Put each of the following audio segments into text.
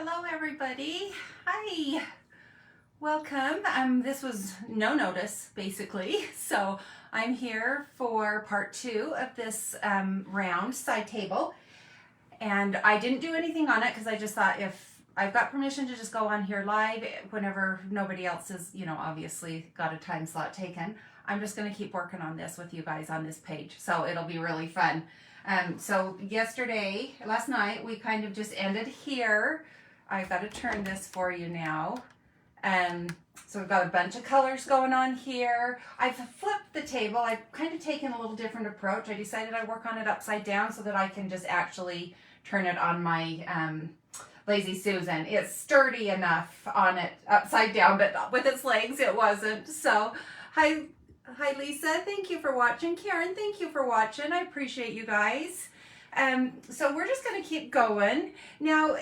Hello everybody. Hi. Welcome. This was no notice basically. So I'm here for part 2 of this round side table. And I didn't do anything on it because I just thought if I've got permission to just go on here live whenever nobody else is, obviously got a time slot taken, I'm just going to keep working on this with you guys on this page. So it'll be really fun. So last night, we kind of just ended here. I've got to turn this for you now. So we've got a bunch of colors going on here. I've flipped the table. I've kind of taken a little different approach. I decided I'd work on it upside down so that I can just actually turn it on my Lazy Susan. It's sturdy enough on it upside down, but with its legs it wasn't. So hi Lisa, thank you for watching. Karen, thank you for watching. I appreciate you guys. So we're just going to keep going. Now,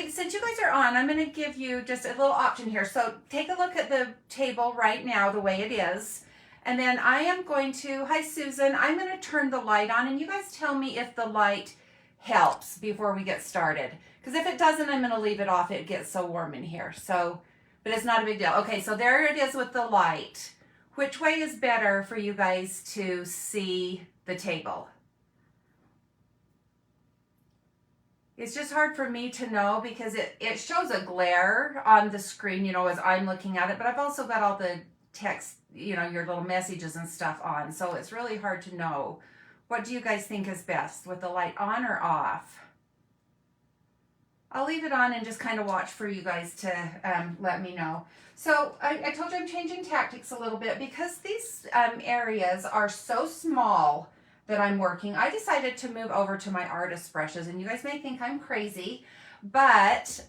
since you guys are on, I'm going to give you just a little option here. So take a look at the table right now, the way it is. And then I am going to, hi Susan, I'm going to turn the light on and you guys tell me if the light helps before we get started. Because if it doesn't, I'm going to leave it off. It gets so warm in here. So, but it's not a big deal. Okay, so there it is with the light. Which way is better for you guys to see the table? It's just hard for me to know because it shows a glare on the screen, as I'm looking at it, but I've also got all the text, your little messages and stuff on. So it's really hard to know. What do you guys think is best, with the light on or off? I'll leave it on and just kind of watch for you guys to let me know. So I told you I'm changing tactics a little bit because these areas are so small that I'm working. I decided to move over to my artist brushes, and you guys may think I'm crazy, but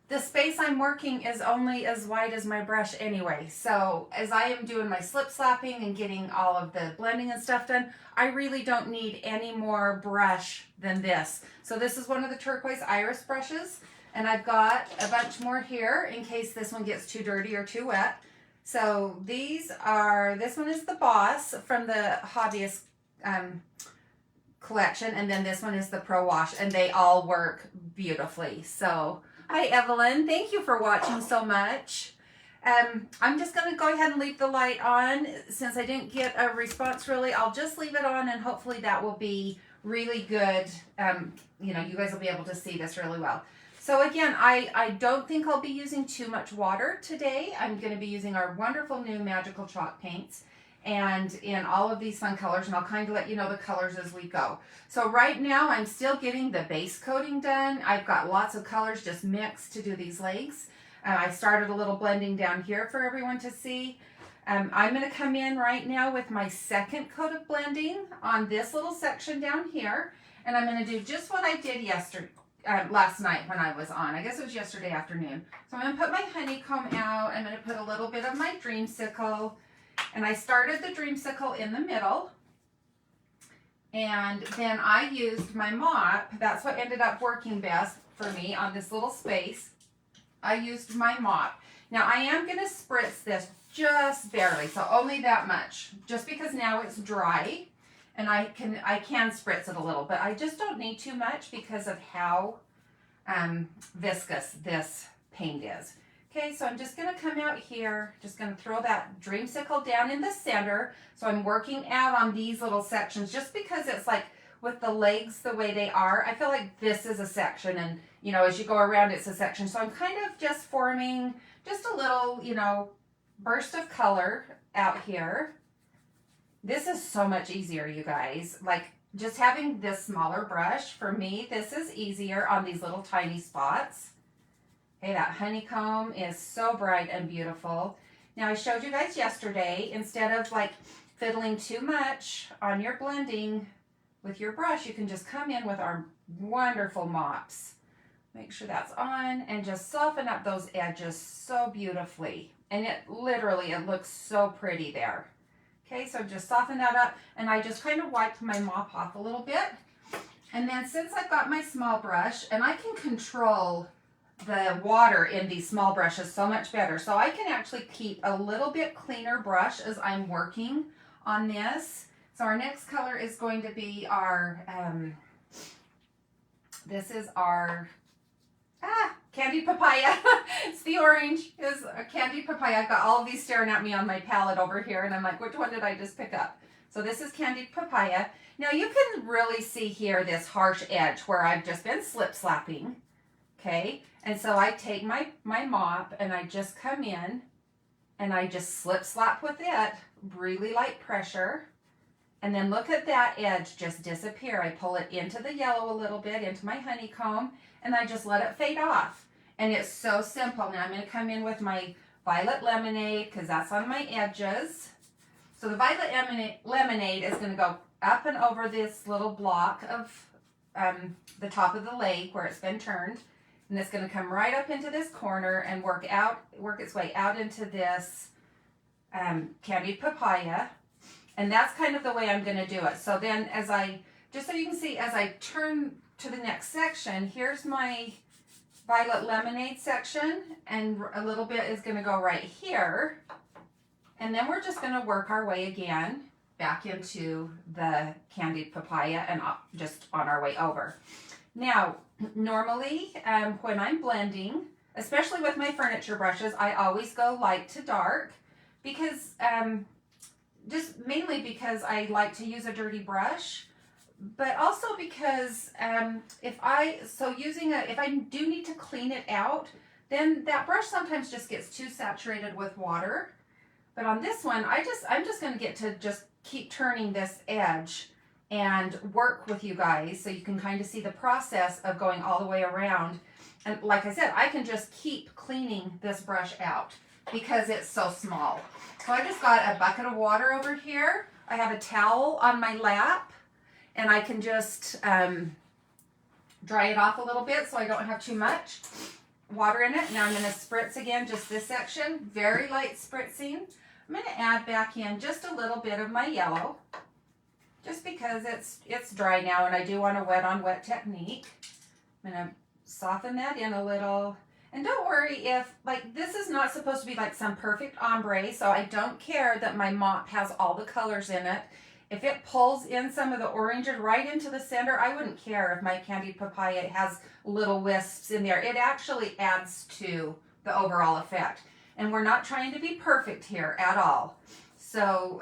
the space I'm working is only as wide as my brush anyway. So as I am doing my slip slapping and getting all of the blending and stuff done, I really don't need any more brush than this. So this is one of the turquoise iris brushes, and I've got a bunch more here in case this one gets too dirty or too wet. So this one is the Boss from the Hobbyist collection, and then this one is the Pro Wash, and they all work beautifully. So, hi Evelyn, thank you for watching so much. I'm just going to go ahead and leave the light on. Since I didn't get a response really, I'll just leave it on, and hopefully that will be really good. You guys will be able to see this really well. So again, I don't think I'll be using too much water today. I'm going to be using our wonderful new Magical Chaulk Paints and in all of these fun colors, and I'll kind of let you know the colors as we go. So right now I'm still getting the base coating done. I've got lots of colors just mixed to do these legs. I started a little blending down here for everyone to see. I'm going to come in right now with my second coat of blending on this little section down here, and I'm going to do just what I did last night when I was on. I guess it was yesterday afternoon. So I'm going to put my honeycomb out. I'm going to put a little bit of my dreamsicle. And I started the dreamsicle in the middle. And then I used my mop. That's what ended up working best for me on this little space. I used my mop. Now I am going to spritz this just barely. So only that much. Just because now it's dry. And I can spritz it a little, but I just don't need too much because of how viscous this paint is. Okay, so I'm just going to come out here, just going to throw that dreamsicle down in the center. So I'm working out on these little sections just because it's like with the legs the way they are, I feel like this is a section, and as you go around it's a section. So I'm kind of just forming just a little, burst of color out here. This is so much easier, you guys. Like, just having this smaller brush, for me, this is easier on these little tiny spots. Okay, that honeycomb is so bright and beautiful. Now, I showed you guys yesterday, instead of like fiddling too much on your blending with your brush, you can just come in with our wonderful mops. Make sure that's on and just soften up those edges so beautifully. And it looks so pretty there. Okay, so just soften that up, and I just kind of wiped my mop off a little bit. And then since I've got my small brush, and I can control the water in these small brushes so much better, so I can actually keep a little bit cleaner brush as I'm working on this. So our next color is going to be our, this is our candied papaya. It's the orange. Is a candied papaya. I've got all of these staring at me on my palette over here, and I'm like, which one did I just pick up? So this is candied papaya. Now you can really see here this harsh edge where I've just been slip slapping. Okay, and so I take my mop and I just come in and I just slip slap with it, really light pressure. And then look at that edge just disappear. I pull it into the yellow a little bit, into my honeycomb, and I just let it fade off. And it's so simple. Now I'm going to come in with my violet lemonade because that's on my edges. So the violet lemonade is going to go up and over this little block of the top of the lake where it's been turned. And it's going to come right up into this corner and work its way out into this candied papaya. And that's kind of the way I'm going to do it. So then just so you can see, as I turn to the next section, here's my violet lemonade section, and a little bit is going to go right here. And then we're just going to work our way again back into the candied papaya and just on our way over. Now, normally when I'm blending, especially with my furniture brushes, I always go light to dark because just mainly because I like to use a dirty brush, but also because if I do need to clean it out, then that brush sometimes just gets too saturated with water. But on this one, I'm just going to get to just keep turning this edge and work with you guys so you can kind of see the process of going all the way around. And like I said, I can just keep cleaning this brush out because it's so small. So I just got a bucket of water over here. I have a towel on my lap, and I can just dry it off a little bit so I don't have too much water in it. Now I'm going to spritz again, just this section, very light spritzing. I'm going to add back in just a little bit of my yellow, just because it's dry now and I do want a wet on wet technique. I'm going to soften that in a little. And don't worry if, like, this is not supposed to be like some perfect ombre, so I don't care that my mop has all the colors in it. If it pulls in some of the orange right into the center, I wouldn't care if my candied papaya has little wisps in there. It actually adds to the overall effect. And we're not trying to be perfect here at all. So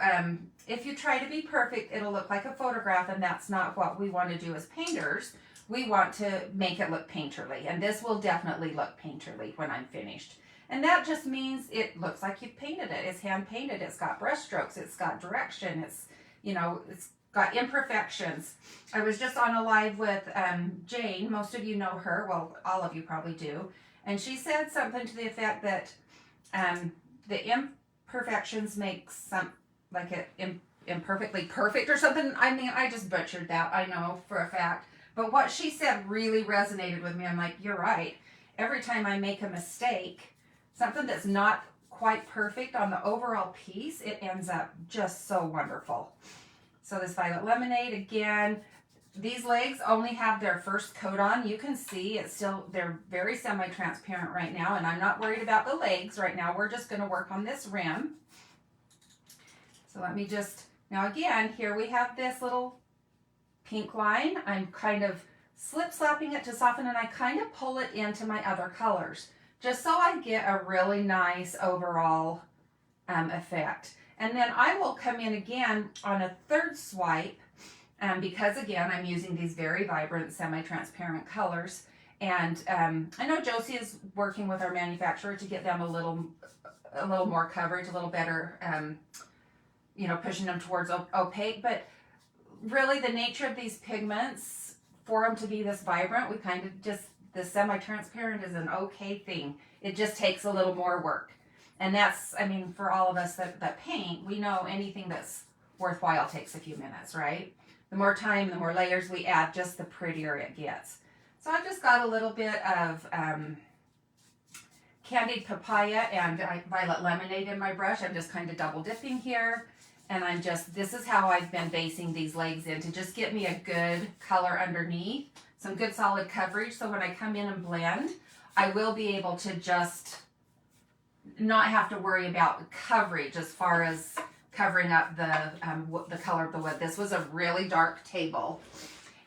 if you try to be perfect, it'll look like a photograph, and that's not what we want to do as painters. We want to make it look painterly, and this will definitely look painterly when I'm finished. And that just means it looks like you've painted it. It's hand painted. It's got brush strokes. It's got direction. It's got imperfections. I was just on a live with Jane. Most of you know her. Well, all of you probably do. And she said something to the effect that the imperfections make it imperfectly perfect or something. I mean, I just butchered that, I know for a fact. But what she said really resonated with me. I'm like, you're right. Every time I make a mistake, something that's not quite perfect on the overall piece, it ends up just so wonderful. So this violet lemonade, again, these legs only have their first coat on. You can see they're very semi-transparent right now, and I'm not worried about the legs right now. We're just going to work on this rim. So let me now again, here we have this little pink line. I'm kind of slip slapping it to soften, and I kind of pull it into my other colors just so I get a really nice overall effect. And then I will come in again on a third swipe because again I'm using these very vibrant semi-transparent colors, and I know Josie is working with our manufacturer to get them a little more coverage, a little better, pushing them towards opaque. But really the nature of these pigments, for them to be this vibrant, we kind of just, the semi-transparent is an okay thing. It just takes a little more work. And that's, I mean, for all of us that paint, we know anything that's worthwhile takes a few minutes, right? The more time, the more layers we add, just the prettier it gets. So I've just got a little bit of candied papaya and violet lemonade in my brush. I'm just kind of double dipping here. And this is how I've been basing these legs in, to just get me a good color underneath, some good solid coverage. So when I come in and blend, I will be able to just not have to worry about coverage as far as covering up the color of the wood. This was a really dark table.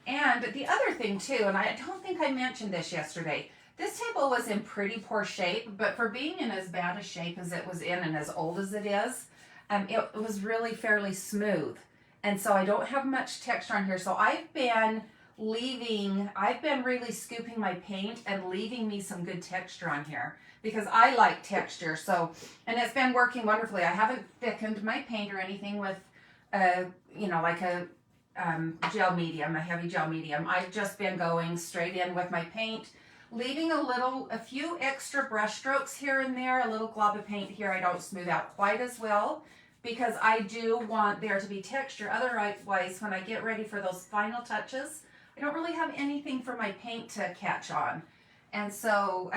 And the other thing too, and I don't think I mentioned this yesterday, This table was in pretty poor shape, but for being in as bad a shape as it was in and as old as it is, it was really fairly smooth. And so I don't have much texture on here. So I've been really scooping my paint and leaving me some good texture on here because I like texture. So, and it's been working wonderfully. I haven't thickened my paint or anything with, like a gel medium, a heavy gel medium. I've just been going straight in with my paint, leaving a few extra brush strokes here and there, a little glob of paint here I don't smooth out quite as well because I do want there to be texture. Otherwise, when I get ready for those final touches, I don't really have anything for my paint to catch on. And so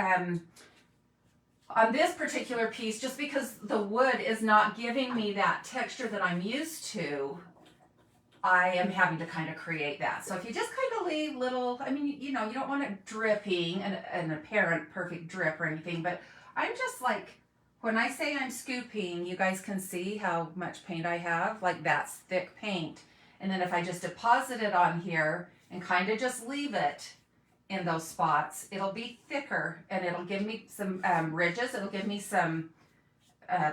on this particular piece, just because the wood is not giving me that texture that I'm used to, I am having to kind of create that. So if you just kind of leave little, you don't want it dripping, an apparent perfect drip or anything, but I'm just like, when I say I'm scooping, you guys can see how much paint I have. Like that's thick paint. And then if I just deposit it on here and kind of just leave it in those spots, it'll be thicker and it'll give me some ridges. It'll give me some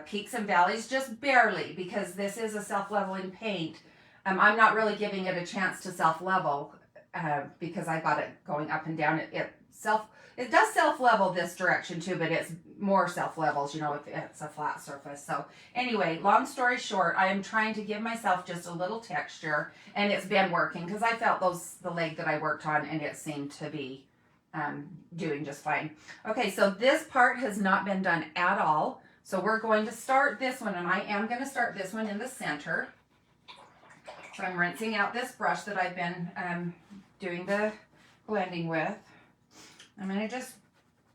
peaks and valleys, just barely, because this is a self-leveling paint. I'm not really giving it a chance to self-level because I got it going up and down. It does self-level this direction too, but it's more self-levels, if it's a flat surface. So anyway, long story short, I am trying to give myself just a little texture, and it's been working because I felt the leg that I worked on, and it seemed to be doing just fine. Okay, so this part has not been done at all. So we're going to start this one, and I am going to start this one in the center. So I'm rinsing out this brush that I've been doing the blending with. I'm going to just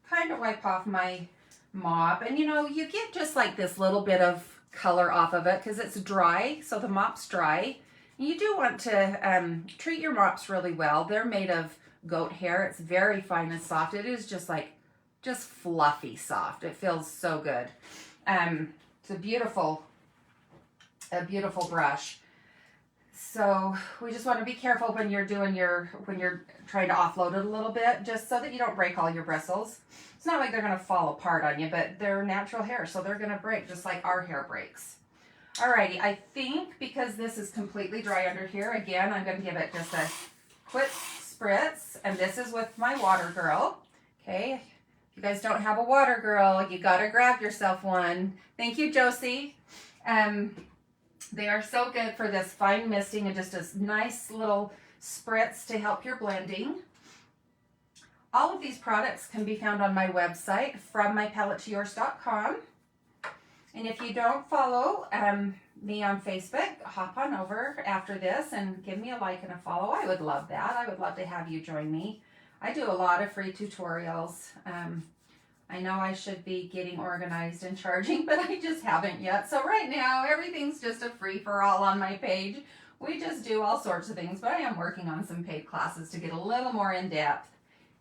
kind of wipe off my mop. And you get just like this little bit of color off of it because it's dry. So the mop's dry. You do want to treat your mops really well. They're made of goat hair. It's very fine and soft. It is just fluffy soft. It feels so good. It's a beautiful brush. So we just want to be careful when you're trying to offload it a little bit, just so that you don't break all your bristles. It's not like they're going to fall apart on you, but they're natural hair, so they're going to break just like our hair breaks. Alrighty, I think because this is completely dry under here, again, I'm going to give it just a quick spritz, and this is with my Water Girl. Okay, if you guys don't have a Water Girl, you got to grab yourself one. Thank you, Josie. They are so good for this fine misting and just a nice little spritz to help your blending. All of these products can be found on my website, FromMyPaletteToYours.com. And if you don't follow me on Facebook, hop on over after this and give me a like and a follow. I would love that. I would love to have you join me. I do a lot of free tutorials. I know I should be getting organized and charging, but I just haven't yet. So right now, everything's just a free-for-all on my page. We just do all sorts of things, but I am working on some paid classes to get a little more in-depth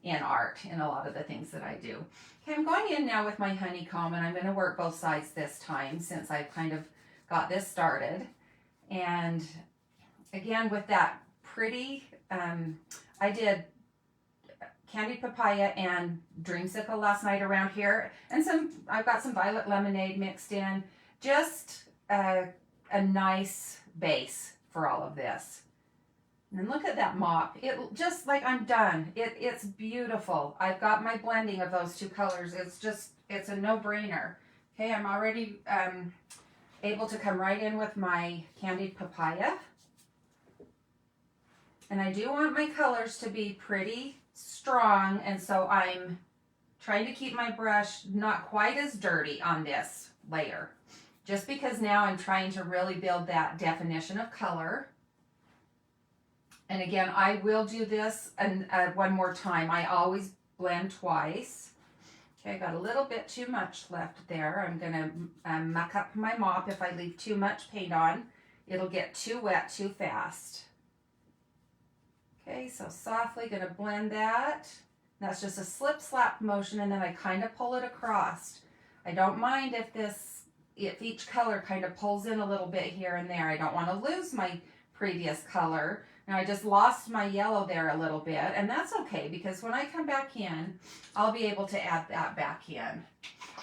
in art in a lot of the things that I do. Okay, I'm going in now with my honeycomb, and I'm going to work both sides this time since I've kind of got this started. And again, with that pretty, I did candied papaya and dreamsicle last night around here, and I've got some violet lemonade mixed in. Just a nice base for all of this. And then look at that mop. It just like I'm done. It's beautiful. I've got my blending of those two colors. It's a no-brainer. Okay, I'm already able to come right in with my candied papaya. And I do want my colors to be pretty strong, and so I'm trying to keep my brush not quite as dirty on this layer, just because now I'm trying to really build that definition of color. And again, I will do this one more time. I always blend twice. Okay, I got a little bit too much left there. I'm gonna muck up my mop. If I leave too much paint on, it'll get too wet too fast. Okay, so softly gonna blend that. That's just a slip slap motion, and then I kind of pull it across. I don't mind if each color kind of pulls in a little bit here and there. I don't want to lose my previous color. Now I just lost my yellow there a little bit, and that's okay because when I come back in, I'll be able to add that back in.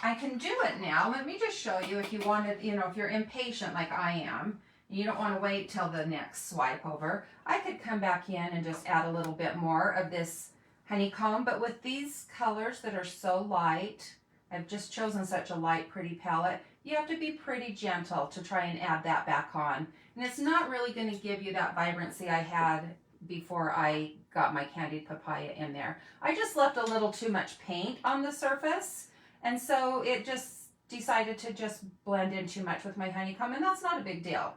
I can do it now. Let me just show you if you wanted, you know, if you're impatient like I am, you don't want to wait till the next swipe over. I could come back in and just add a little bit more of this honeycomb, but with these colors that are so light, I've just chosen such a light, pretty palette, you have to be pretty gentle to try and add that back on. And it's not really going to give you that vibrancy I had before I got my candied papaya in there. I just left a little too much paint on the surface, and so it just decided to just blend in too much with my honeycomb, and that's not a big deal.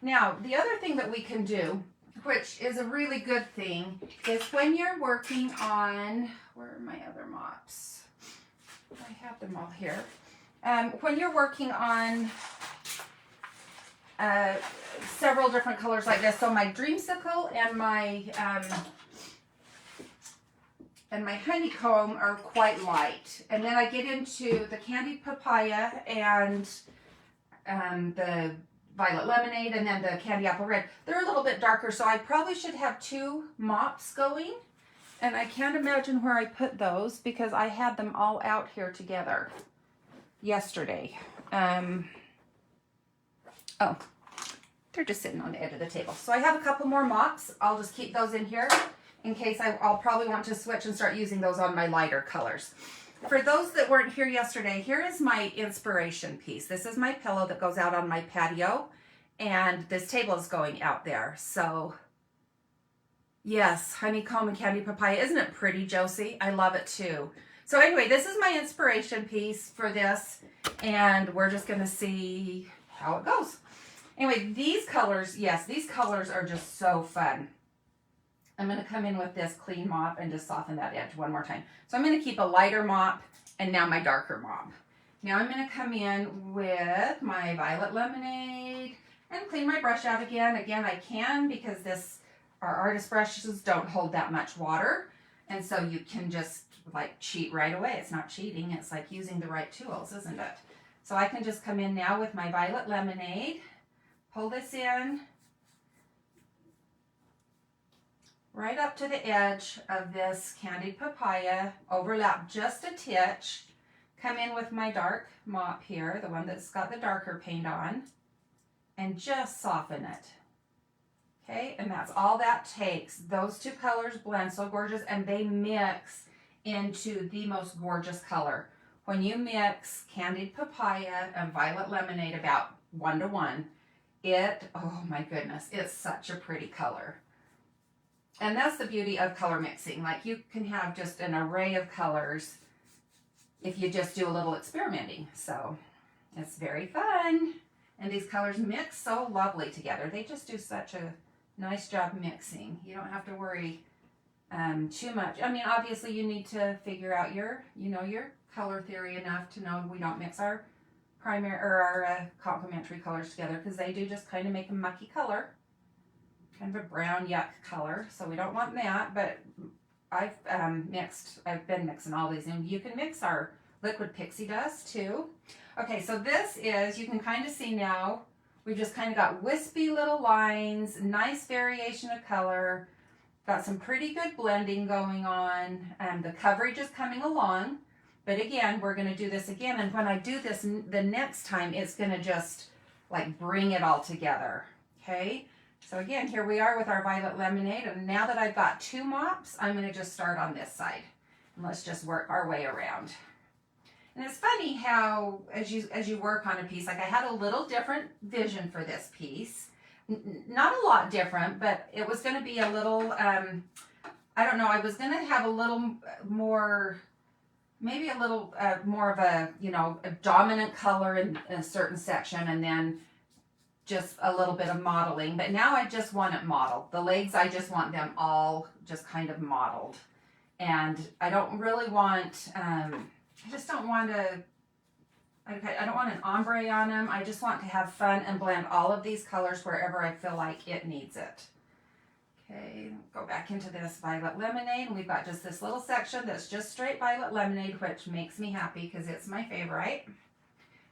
Now, the other thing that we can do, which is a really good thing, is when you're working on, where are my other mops? I have them all here. When you're working on several different colors like this, so my dreamsicle and my honeycomb are quite light, and then I get into the candied papaya and the violet lemonade and then the candy apple red. They're a little bit darker, so I probably should have 2 mops going, and I can't imagine where I put those because I had them all out here together yesterday. Oh, they're just sitting on the edge of the table. So I have a couple more mops. I'll just keep those in here in case I'll probably want to switch and start using those on my lighter colors. For those that weren't here yesterday, here is my inspiration piece. This is my pillow that goes out on my patio, and this table is going out there. So yes, honeycomb and candy papaya. Isn't it pretty, Josie? I love it too. So anyway, this is my inspiration piece for this, and we're just gonna see how it goes. Anyway, these colors, yes, these colors are just so fun. I'm going to come in with this clean mop and just soften that edge one more time. So I'm going to keep a lighter mop and now my darker mop. Now I'm going to come in with my violet lemonade and clean my brush out again. Again, I can because our artist brushes don't hold that much water. And so you can just like cheat right away. It's not cheating. It's like using the right tools, isn't it? So I can just come in now with my violet lemonade, pull this in right up to the edge of this candied papaya, overlap just a titch, come in with my dark mop here, the one that's got the darker paint on, and just soften it. Okay, and that's all that takes. Those 2 colors blend so gorgeous, and they mix into the most gorgeous color. When you mix candied papaya and violet lemonade about 1 to 1, oh my goodness, it's such a pretty color. And that's the beauty of color mixing. Like, you can have just an array of colors if you just do a little experimenting. So it's very fun. And these colors mix so lovely together. They just do such a nice job mixing. You don't have to worry too much. I mean, obviously you need to figure out your color theory enough to know we don't mix our primary or our complementary colors together, because they do just kind of make a mucky color, kind of a brown yuck color. So we don't want that. But I've been mixing all these, and you can mix our liquid pixie dust too. Okay, so this is, you can kind of see now, we've just kind of got wispy little lines, nice variation of color, got some pretty good blending going on, and the coverage is coming along. But again, we're going to do this again, and when I do this the next time, it's going to just like bring it all together. Okay, so again, here we are with our violet lemonade, and now that I've got 2 mops, I'm going to just start on this side, and let's just work our way around. And it's funny how as you work on a piece, like I had a little different vision for this piece, not a lot different, but it was going to be a little I don't know, I was going to have a little more, maybe a little more of a, a dominant color in a certain section, and then just a little bit of modeling. But now I just want it modeled. The legs, I just want them all just kind of modeled. And I don't really want, I just don't want I don't want an ombre on them. I just want to have fun and blend all of these colors wherever I feel like it needs it. Okay, go back into this violet lemonade. We've got just this little section that's just straight violet lemonade, which makes me happy because it's my favorite.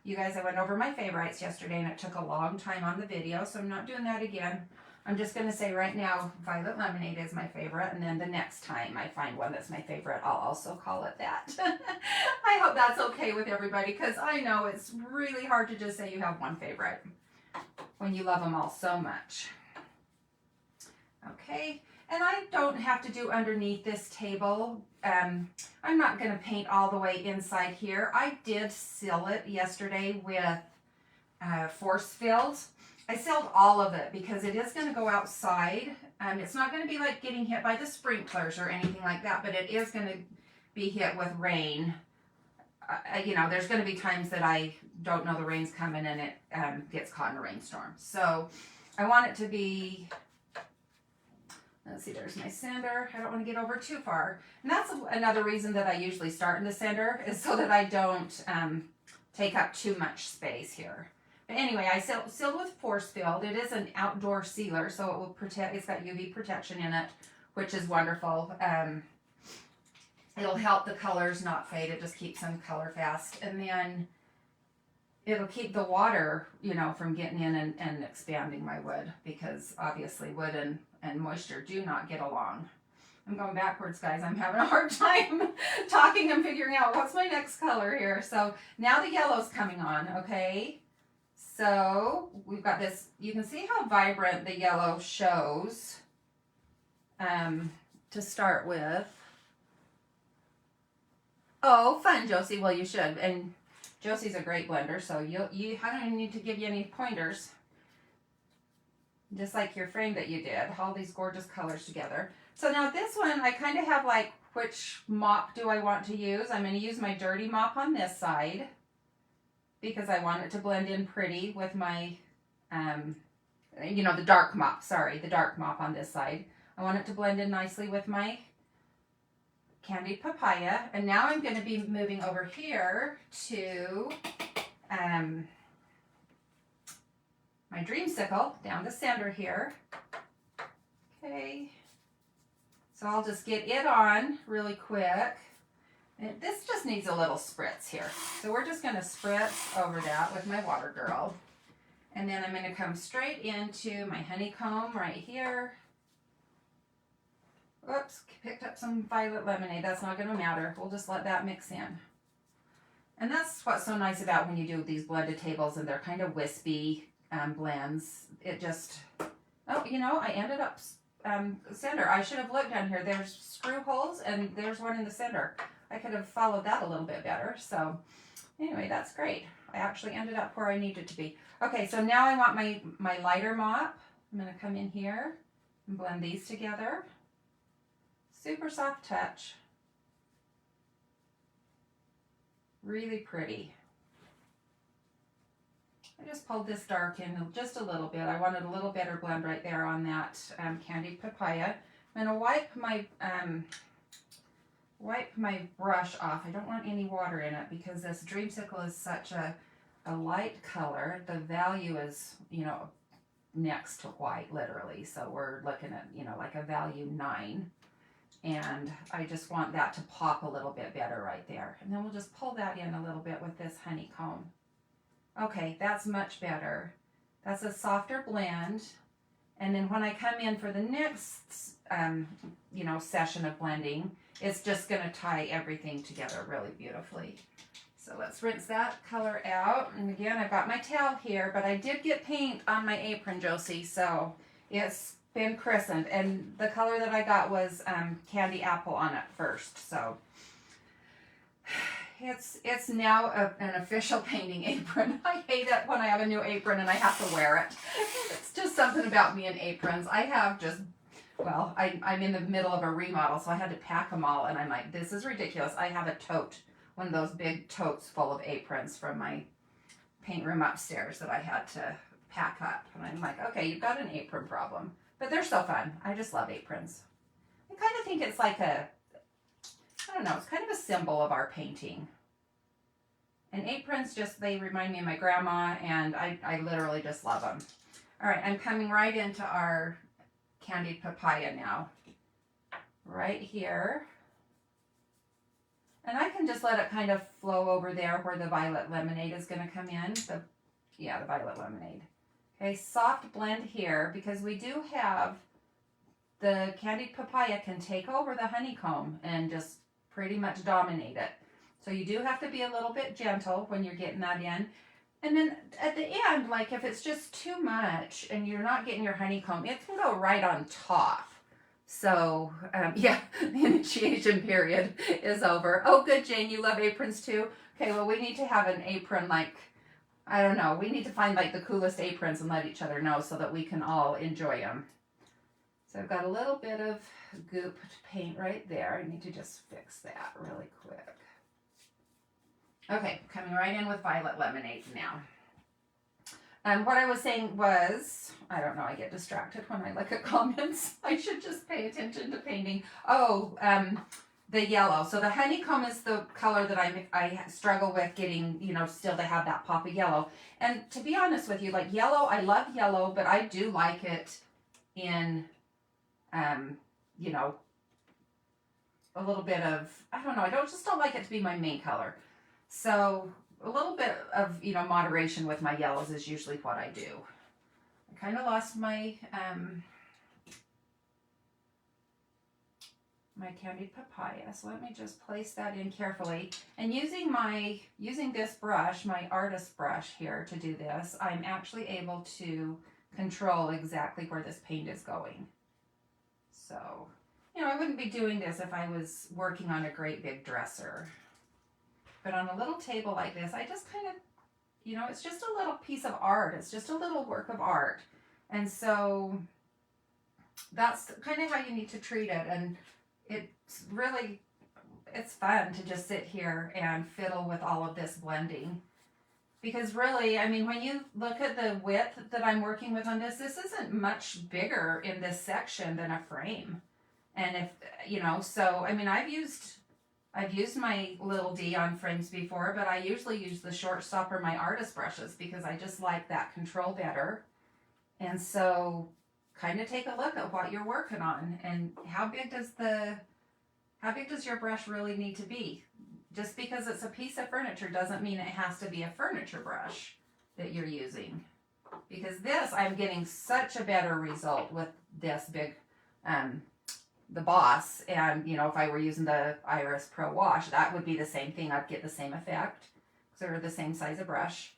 You guys, I went over my favorites yesterday and it took a long time on the video, so I'm not doing that again. I'm just going to say right now, Violet Lemonade is my favorite, and then the next time I find one that's my favorite, I'll also call it that. I hope that's okay with everybody, because I know it's really hard to just say you have one favorite when you love them all so much. Okay, and I don't have to do underneath this table. I'm not going to paint all the way inside here. I did seal it yesterday with force filled. I sealed all of it because it is going to go outside. It's not going to be like getting hit by the sprinklers or anything like that, but it is going to be hit with rain. You know, there's going to be times that I don't know the rain's coming and it gets caught in a rainstorm. So I want it to be, let's see, there's my center. I don't want to get over too far. And that's another reason that I usually start in the center, is so that I don't take up too much space here. But anyway, I sealed with force filled. It is an outdoor sealer, so it will protect. It's got UV protection in it, which is wonderful. It'll help the colors not fade. It just keeps them color fast, and then it'll keep the water, you know, from getting in and expanding my wood, because obviously wood and moisture do not get along. I'm going backwards, guys. I'm having a hard time talking and figuring out what's my next color here. So now the yellow's coming on, okay? So we've got this, you can see how vibrant the yellow shows to start with. Oh, fun, Josie. Well, you should. And Josie's a great blender, so I don't even need to give you any pointers. Just like your frame that you did, all these gorgeous colors together. So now this one, I kind of have like, which mop do I want to use? I'm going to use my dirty mop on this side, because I want it to blend in pretty with my, you know, the dark mop, sorry, the dark mop on this side. I want it to blend in nicely with my candied papaya. And now I'm going to be moving over here to my dreamsicle down the center here. Okay. So I'll just get it on really quick. And this just needs a little spritz here. So we're just going to spritz over that with my water girl. And then I'm going to come straight into my honeycomb right here. Oops, picked up some violet lemonade. That's not going to matter. We'll just let that mix in. And that's what's so nice about when you do these blended tables and they're kind of wispy blends. It just, oh, you know, I ended up center. I should have looked down here. There's screw holes and there's one in the center. I could have followed that a little bit better. So anyway, that's great. I actually ended up where I needed to be. Okay, so now I want my lighter mop. I'm going to come in here and blend these together. Super soft touch. Really pretty. I just pulled this dark in just a little bit. I wanted a little better blend right there on that candied papaya. I'm going to wipe my brush off. I don't want any water in it because this dreamsicle is such a light color. The value is, you know, next to white, literally. So we're looking at, you know, like a value 9. And I just want that to pop a little bit better right there. And then we'll just pull that in a little bit with this honeycomb. Okay, that's much better. That's a softer blend. And then when I come in for the next, you know, session of blending, it's just going to tie everything together really beautifully. So let's rinse that color out. And again, I've got my towel here, but I did get paint on my apron, Josie, so it's been christened. And the color that I got was candy apple on it first. So it's now an official painting apron. I hate it when I have a new apron and I have to wear it. It's just something about me and aprons. I have just, well, I'm in the middle of a remodel, so I had to pack them all. And I'm like, this is ridiculous. I have a tote, one of those big totes full of aprons from my paint room upstairs that I had to pack up. And I'm like, okay, you've got an apron problem. But they're so fun. I just love aprons. I kind of think it's like a, I don't know, it's kind of a symbol of our painting. And aprons just, they remind me of my grandma, and I literally just love them. All right, I'm coming right into our candied papaya now. Right here. And I can just let it kind of flow over there where the violet lemonade is going to come in. The violet lemonade. Okay, soft blend here, because we do have the candied papaya can take over the honeycomb and just pretty much dominate it. So you do have to be a little bit gentle when you're getting that in. And then at the end, like if it's just too much and you're not getting your honeycomb, it can go right on top. So yeah, the initiation period is over. Oh, good, Jane, you love aprons too? Okay, well, we need to have an apron, like, I don't know, we need to find like the coolest aprons and let each other know so that we can all enjoy them. So I've got a little bit of goop paint right there. I need to just fix that really quick. Okay, coming right in with violet lemonade now. What I was saying was, I don't know, I get distracted when I look at comments. I should just pay attention to painting. Oh, the yellow. So the honeycomb is the color that I struggle with getting, you know, still to have that pop of yellow. And to be honest with you, like yellow, I love yellow, but I do like it in, you know, a little bit of, I don't know, I don't like it to be my main color. So a little bit of, you know, moderation with my yellows is usually what I do. I kind of lost my my candied papaya, so let me just place that in carefully. And using this brush, my artist brush here to do this, I'm actually able to control exactly where this paint is going. So, you know, I wouldn't be doing this if I was working on a great big dresser. But on a little table like this, I just kind of, you know, it's just a little piece of art. It's just a little work of art. And so that's kind of how you need to treat it. And it's really, it's fun to just sit here and fiddle with all of this blending. Because really, I mean, when you look at the width that I'm working with on this isn't much bigger in this section than a frame. And if, you know, so, I mean, I've used my little D on frames before, but I usually use the shortstop or my artist brushes because I just like that control better. And so kind of take a look at what you're working on and how big does your brush really need to be? Just because it's a piece of furniture doesn't mean it has to be a furniture brush that you're using. Because this, I'm getting such a better result with this big, the Boss, and you know, if I were using the Iris Pro Wash, that would be the same thing. I'd get the same effect because they're the same size of brush.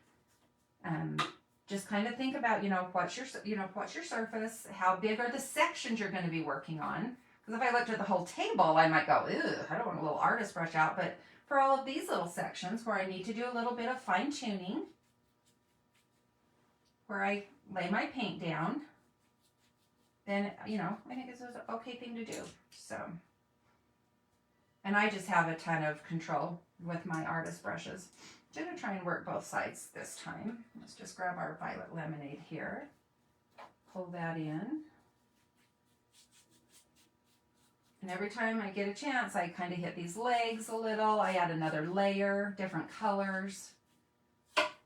Just kind of think about, you know, what's your surface, how big are the sections you're going to be working on. Because if I looked at the whole table, I might go, ew, I don't want a little artist brush out. But for all of these little sections where I need to do a little bit of fine tuning, where I lay my paint down, then, you know, I think it's an okay thing to do. So, and I just have a ton of control with my artist brushes. I'm going to try and work both sides this time. Let's just grab our violet lemonade here. Pull that in. And every time I get a chance, I kind of hit these legs a little. I add another layer, different colors.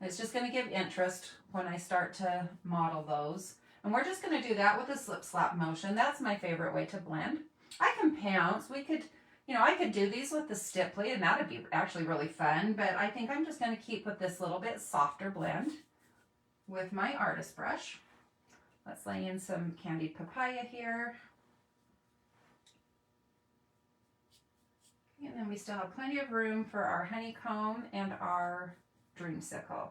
It's just going to give interest when I start to model those. And we're just going to do that with a slip slap motion. That's my favorite way to blend. I can pounce. We could, you know, I could do these with the Stipply and that would be actually really fun. But I think I'm just going to keep with this little bit softer blend with my artist brush. Let's lay in some candied papaya here. And then we still have plenty of room for our honeycomb and our dreamsicle.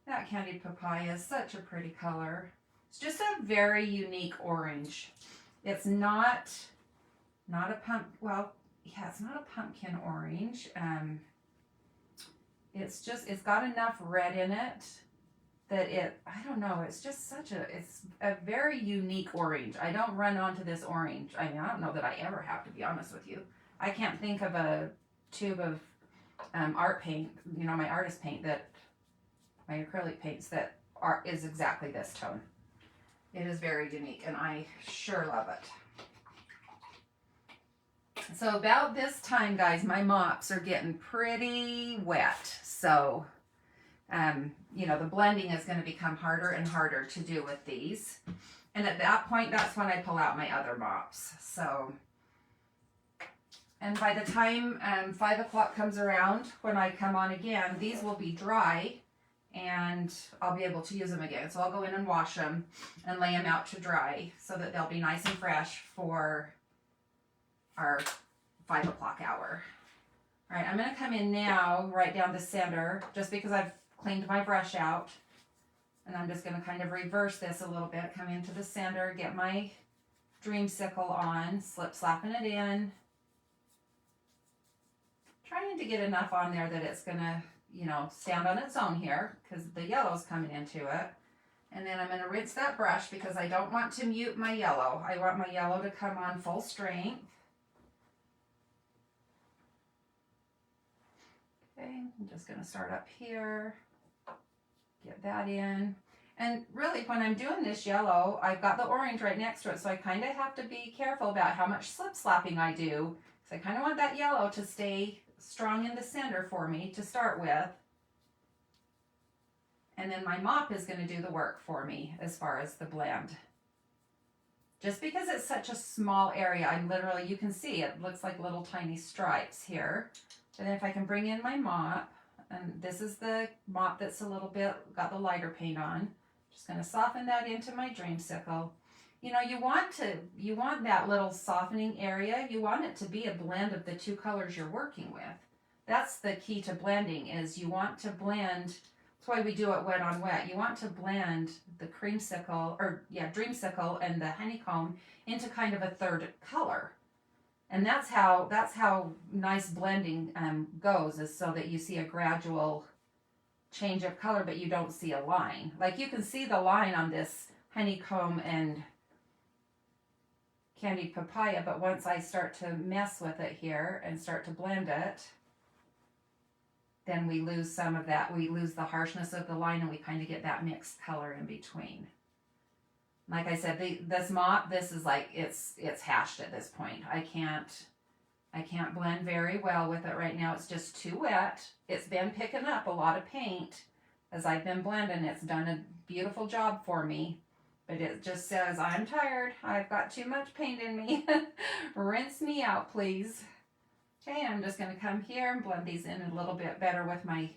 That candied papaya is such a pretty color. It's just a very unique orange. It's not a it's not a pumpkin orange. It's got enough red in it that I don't know, it's just it's a very unique orange. I don't run onto this orange. I mean, I don't know that I ever have, to be honest with you. I can't think of a tube of art paint, you know, my artist paint my acrylic paints that is exactly this tone. It is very unique and I sure love it. So about this time, guys, my mops are getting pretty wet. So, you know, the blending is going to become harder and harder to do with these. And at that point, that's when I pull out my other mops. So, and by the time 5 o'clock comes around, when I come on again, these will be dry and I'll be able to use them again. So I'll go in and wash them and lay them out to dry so that they'll be nice and fresh for our 5 o'clock hour. All right, I'm going to come in now right down the center just because I've cleaned my brush out. And I'm just going to kind of reverse this a little bit, come into the center, get my dreamsicle on, slapping it in. Trying to get enough on there that it's going to, you know, stand on its own here because the yellow's coming into it. And then I'm going to rinse that brush because I don't want to mute my yellow. I want my yellow to come on full strength. Okay, I'm just going to start up here, get that in. And really, when I'm doing this yellow, I've got the orange right next to it, so I kind of have to be careful about how much slip slapping I do. So I kind of want that yellow to stay strong in the center for me to start with. And then my mop is going to do the work for me as far as the blend. Just because it's such a small area, I'm literally, you can see it looks like little tiny stripes here. And then if I can bring in my mop, and this is the mop that's a little bit, got the lighter paint on. Just going to soften that into my dreamsicle. You know, you want that little softening area, you want it to be a blend of the two colors you're working with. That's the key to blending, is you want to blend, that's why we do it wet on wet. You want to blend the dreamsicle and the honeycomb into kind of a third color. And that's how nice blending goes, is so that you see a gradual change of color, but you don't see a line. Like you can see the line on this honeycomb and candied papaya, but once I start to mess with it here and start to blend it, then we lose some of that. We lose the harshness of the line and we kind of get that mixed color in between. Like I said, this mop, this is like, it's hashed at this point. I can't blend very well with it right now. It's just too wet. It's been picking up a lot of paint as I've been blending. It's done a beautiful job for me, but it just says, I'm tired. I've got too much paint in me. Rinse me out, please. Okay, I'm just going to come here and blend these in a little bit better with my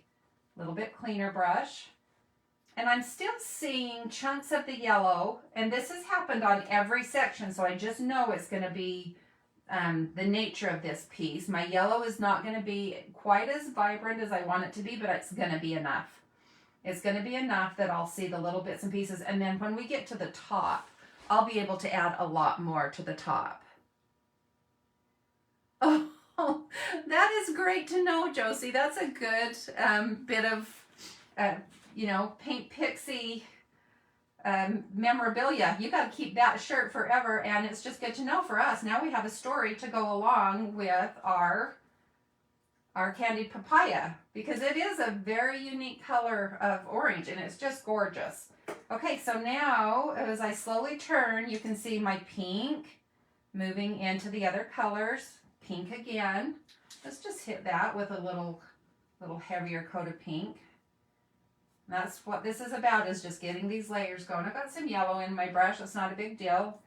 little bit cleaner brush. And I'm still seeing chunks of the yellow, and this has happened on every section, so I just know it's going to be the nature of this piece. My yellow is not going to be quite as vibrant as I want it to be, but it's going to be enough. It's going to be enough that I'll see the little bits and pieces, and then when we get to the top, I'll be able to add a lot more to the top. Oh, that is great to know, Josie. That's a good bit of, you know, Paint Pixie memorabilia. You got to keep that shirt forever, and it's just good to know for us. Now we have a story to go along with our candied papaya, because it is a very unique color of orange, and it's just gorgeous. Okay, so now as I slowly turn, you can see my pink moving into the other colors. Pink again. Let's just hit that with a little heavier coat of pink. That's what this is about, is just getting these layers going. I've got some yellow in my brush. That's not a big deal.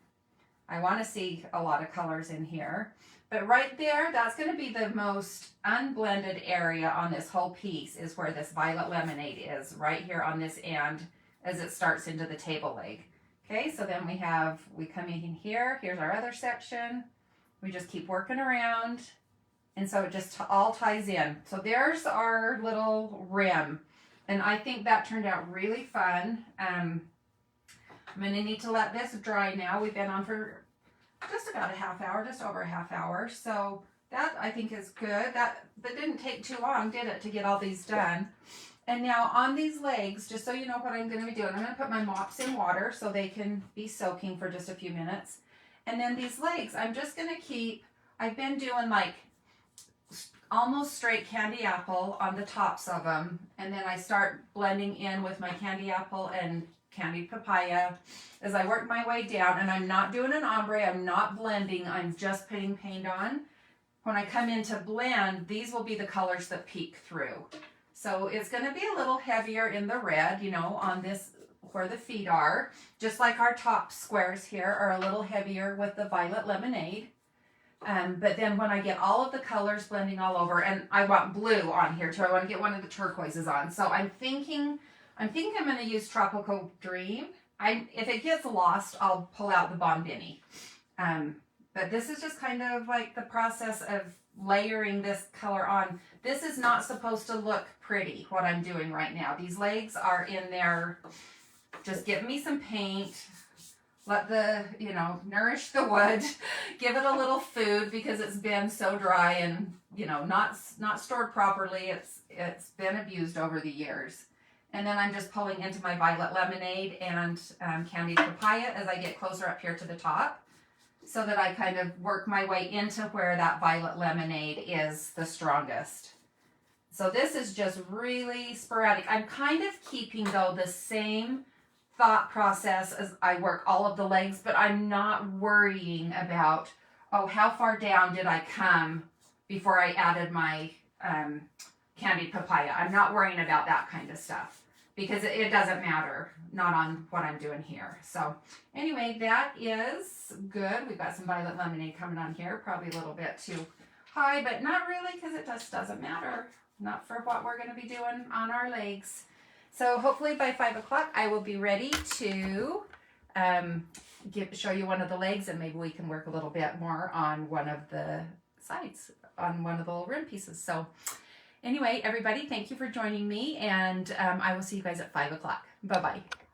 I want to see a lot of colors in here. But right there, that's going to be the most unblended area on this whole piece, is where this violet lemonade is, right here on this end as it starts into the table leg. Okay, so then we come in here. Here's our other section. We just keep working around. And so it just all ties in. So there's our little rim. And I think that turned out really fun. I'm going to need to let this dry now. We've been on for just about a half hour, just over a half hour. So that I think is good. That didn't take too long, did it, to get all these done. And now on these legs, just so you know what I'm going to be doing, I'm going to put my mops in water so they can be soaking for just a few minutes. And then these legs, I'm just going to keep, I've been doing like almost straight candy apple on the tops of them. And then I start blending in with my candy apple and candied papaya as I work my way down. And I'm not doing an ombre, I'm not blending, I'm just putting paint on. When I come in to blend, these will be the colors that peek through. So it's going to be a little heavier in the red, you know, on this where the feet are, just like our top squares here are a little heavier with the violet lemonade. But then when I get all of the colors blending all over, and I want blue on here too, I want to get one of the turquoises on. So I'm thinking I'm thinking I'm going to use Tropical Dream. If it gets lost, I'll pull out the Bombini. But this is just kind of like the process of layering this color on. This is not supposed to look pretty, what I'm doing right now. These legs are in there. Just give me some paint. Let the, you know, nourish the wood. Give it a little food because it's been so dry and, you know, not stored properly. It's been abused over the years. And then I'm just pulling into my Violet Lemonade and Candied Papaya as I get closer up here to the top, so that I kind of work my way into where that Violet Lemonade is the strongest. So this is just really sporadic. I'm kind of keeping, though, the same thought process as I work all of the legs, but I'm not worrying about, oh, how far down did I come before I added my Candied Papaya. I'm not worrying about that kind of stuff because it doesn't matter, not on what I'm doing here. So anyway, that is good. We've got some Violet Lemonade coming on here, probably a little bit too high, but not really because it just doesn't matter. Not for what we're going to be doing on our legs. So hopefully by 5 o'clock I will be ready to show you one of the legs, and maybe we can work a little bit more on one of the sides, on one of the little rim pieces. So anyway, everybody, thank you for joining me, and I will see you guys at 5 o'clock. Bye-bye.